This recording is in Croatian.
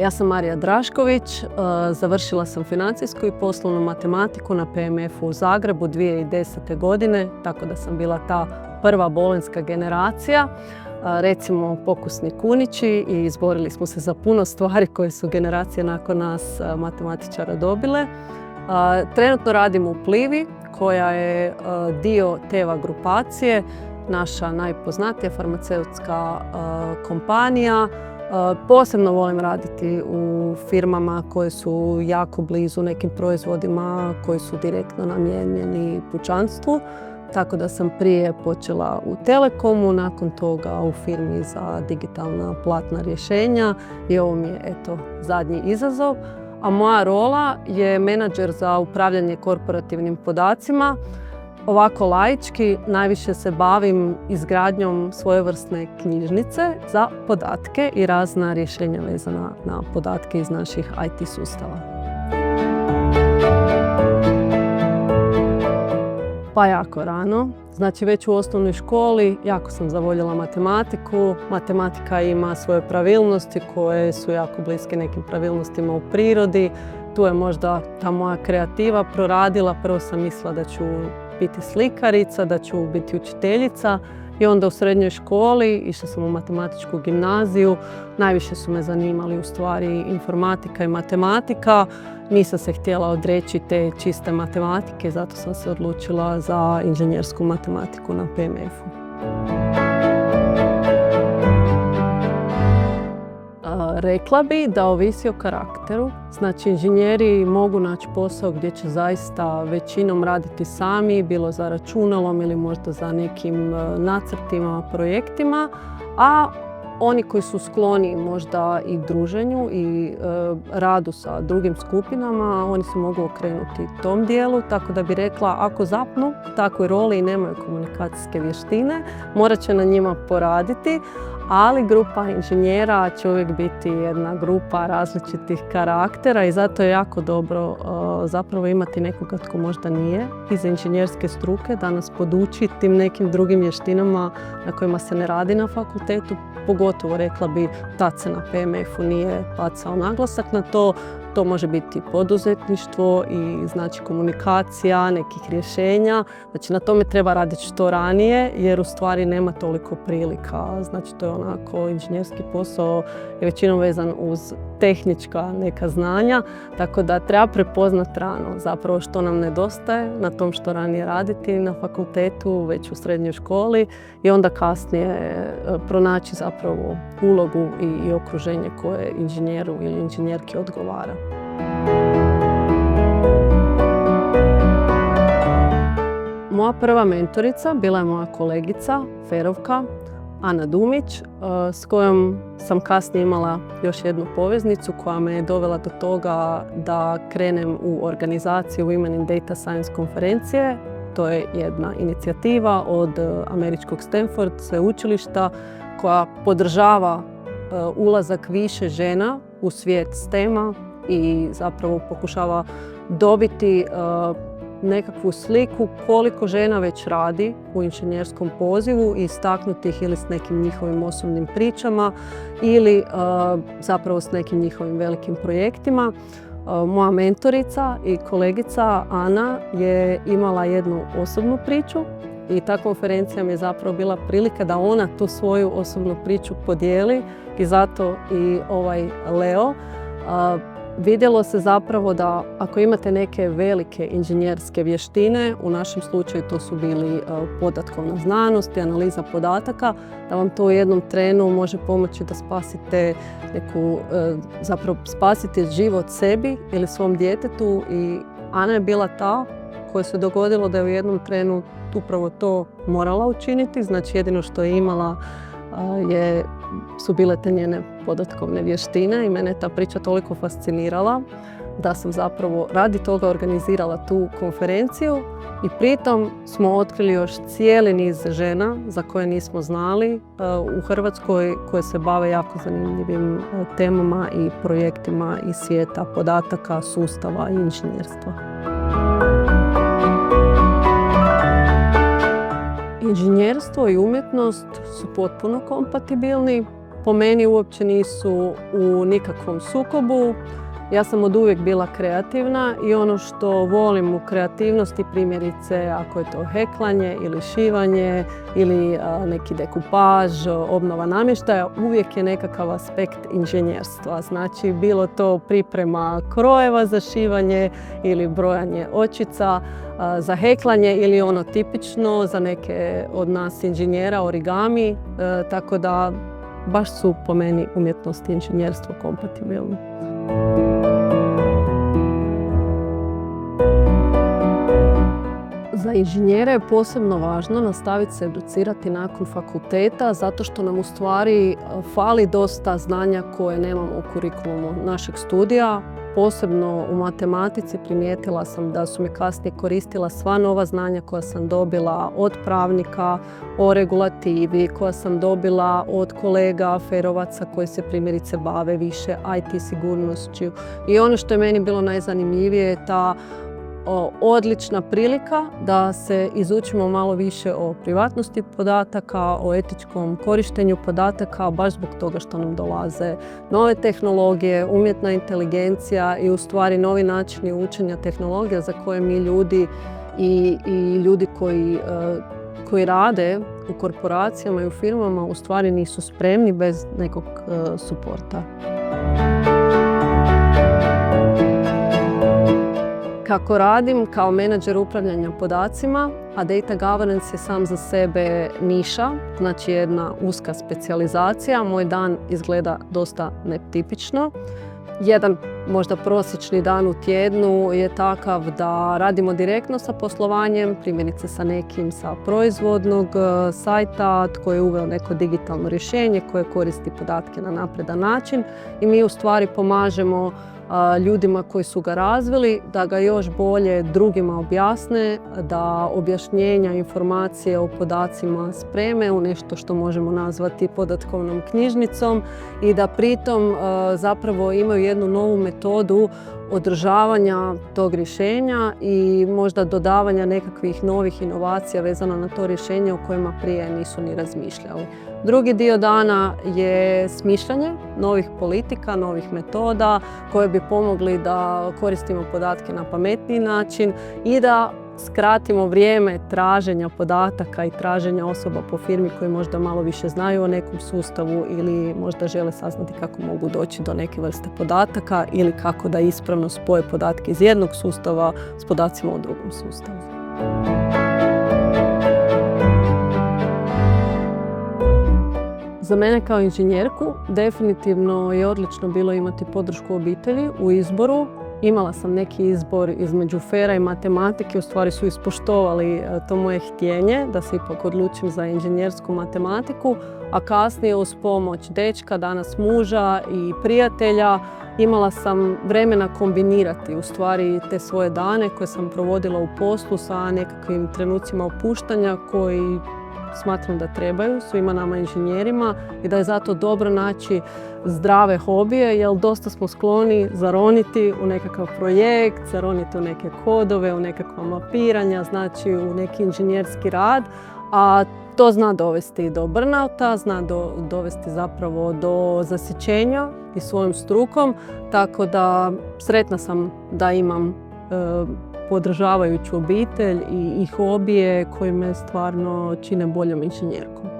Ja sam Marija Drašković, završila sam financijsku i poslovnu matematiku na PMF-u u Zagrebu 2010. godine, tako da sam bila ta prva bolonjska generacija, recimo pokusni kunići, i izborili smo se za puno stvari koje su generacije nakon nas matematičara dobile. Trenutno radim u Plivi, koja je dio Teva grupacije, naša najpoznatija farmaceutska kompanija. Posebno volim raditi u firmama koje su jako blizu nekim proizvodima koji su direktno namijenjeni pučanstvu. Tako da sam prije počela u Telekomu, nakon toga u firmi za digitalna platna rješenja i ovo mi je zadnji izazov. A moja rola je menadžer za upravljanje korporativnim podacima. Ovako laički najviše se bavim izgradnjom svojevrsne knjižnice za podatke i razna rješenja vezana na podatke iz naših IT sustava. Pa jako rano. Znači već u osnovnoj školi jako sam zavoljela matematiku. Matematika ima svoje pravilnosti koje su jako bliske nekim pravilnostima u prirodi. Tu je možda ta moja kreativa proradila. Prvo sam mislila da ću biti slikarica, da ću biti učiteljica, i onda u srednjoj školi išla sam u matematičku gimnaziju. Najviše su me zanimali u stvari informatika i matematika. Nisam se htjela odreći te čiste matematike, zato sam se odlučila za inženjersku matematiku na PMF-u. Rekla bi da ovisi o karakteru. Znači, inženjeri mogu naći posao gdje će zaista većinom raditi sami, bilo za računalom ili možda za nekim nacrtima, projektima, a oni koji su skloni možda i druženju i radu sa drugim skupinama, oni se mogu okrenuti tom dijelu. Tako da bi rekla, ako zapnu u takvoj roli i nemaju komunikacijske vještine, morat će na njima poraditi. Ali grupa inženjera će uvijek biti jedna grupa različitih karaktera i zato je jako dobro zapravo imati nekoga tko možda nije iz inženjerske struke, da nas poduči tim nekim drugim vještinama na kojima se ne radi na fakultetu. Pogotovo rekla bi, tad se na PMF-u nije bacao naglasak na to. To može biti poduzetništvo i znači komunikacija, nekih rješenja. Znači na tome treba raditi što ranije jer u stvari nema toliko prilika. Znači to je onako, inženjerski posao je većinom vezan uz tehnička neka znanja, tako da treba prepoznati rano zapravo što nam nedostaje, na tom što ranije raditi na fakultetu, već u srednjoj školi, i onda kasnije pronaći zapravo ulogu i okruženje koje inženjeru ili inženjerki odgovara. Moja prva mentorica bila je moja kolegica, ferovka, Ana Dumić, s kojom sam kasnije imala još jednu poveznicu koja me je dovela do toga da krenem u organizaciju Women in Data Science konferencije. To je jedna inicijativa od američkog Stanford sveučilišta koja podržava ulazak više žena u svijet STEM-a i zapravo pokušava dobiti nekakvu sliku koliko žena već radi u inženjerskom pozivu i istaknuti ih ili s nekim njihovim osobnim pričama ili zapravo s nekim njihovim velikim projektima. Moja mentorica i kolegica Ana je imala jednu osobnu priču i ta konferencija mi je zapravo bila prilika da ona tu svoju osobnu priču podijeli, i zato i ovaj Leo. Vidjelo se zapravo da ako imate neke velike inženjerske vještine, u našem slučaju to su bili podatkovna znanost i analiza podataka, da vam to u jednom trenu može pomoći da spasite zapravo spasite život sebi ili svom djetetu, i Ana je bila ta koja se dogodilo da je u jednom trenu upravo to morala učiniti. Znači jedino što je imala su bile te njene podatkovne vještine i mene je ta priča toliko fascinirala da sam zapravo radi toga organizirala tu konferenciju, i pritom smo otkrili još cijeli niz žena za koje nismo znali u Hrvatskoj, koje se bave jako zanimljivim temama i projektima iz svijeta podataka, sustava i inženjerstva. Inženjerstvo i umjetnost su potpuno kompatibilni. po meni uopće nisu u nikakvom sukobu. Ja sam od uvijek bila kreativna i ono što volim u kreativnosti, primjerice ako je to heklanje ili šivanje ili neki dekupaž, obnova namještaja, uvijek je nekakav aspekt inženjerstva. Znači bilo to priprema krojeva za šivanje ili brojanje očica za heklanje ili ono tipično za neke od nas inženjera origami, tako da baš su po meni umjetnost i inženjerstvo kompatibilni. Za inženjere je posebno važno nastaviti se educirati nakon fakulteta zato što nam u stvari fali dosta znanja koje nemamo u kurikulumu našeg studija. Posebno u matematici primijetila sam da su mi kasnije koristila sva nova znanja koja sam dobila od pravnika o regulativi, koja sam dobila od kolega ferovaca koji se primjerice bave više IT sigurnošću. I ono što je meni bilo najzanimljivije je ta odlična prilika da se izučimo malo više o privatnosti podataka, o etičkom korištenju podataka, baš zbog toga što nam dolaze nove tehnologije, umjetna inteligencija i u stvari novi načini učenja tehnologija za koje mi ljudi i ljudi koji rade u korporacijama i u firmama u stvari nisu spremni bez nekog suporta. Kako radim kao menadžer upravljanja podacima, a data governance je sam za sebe niša, znači jedna uska specijalizacija, moj dan izgleda dosta netipično. Jedan možda prosječni dan u tjednu je takav da radimo direktno sa poslovanjem, primjerice sa nekim sa proizvodnog sajta koji je uveo neko digitalno rješenje koje koristi podatke na napredan način i mi u stvari pomažemo ljudima koji su ga razvili da ga još bolje drugima objasne, da objašnjenja, informacije o podacima spreme u nešto što možemo nazvati podatkovnom knjižnicom i da pritom zapravo imaju jednu novu metodu održavanja tog rješenja i možda dodavanja nekakvih novih inovacija vezano na to rješenje o kojima prije nisu ni razmišljali. Drugi dio dana je smišljanje novih politika, novih metoda koje bi pomogli da koristimo podatke na pametniji način i da skratimo vrijeme traženja podataka i traženja osoba po firmi koji možda malo više znaju o nekom sustavu ili možda žele saznati kako mogu doći do neke vrste podataka ili kako da ispravno spoje podatke iz jednog sustava s podacima u drugom sustavu. Za mene kao inženjerku definitivno je odlično bilo imati podršku obitelji u izboru. Imala sam neki izbor između FER-a i matematike, u stvari su ispoštovali to moje htjenje da se ipak odlučim za inženjersku matematiku, a kasnije uz pomoć dečka, danas muža i prijatelja, imala sam vremena kombinirati u stvari te svoje dane koje sam provodila u poslu sa nekakvim trenucima opuštanja koji smatram da trebaju svima nama inženjerima i da je zato dobro naći zdrave hobije jer dosta smo skloni zaroniti u nekakav projekt, zaroniti u neke kodove, u nekakva mapiranja, znači u neki inženjerski rad, a to zna dovesti do burnouta, zna dovesti zapravo do zasićenja i svojom strukom, tako da sretna sam da imam podržavajuću obitelj i hobije koji me stvarno čine boljom inženjerkom.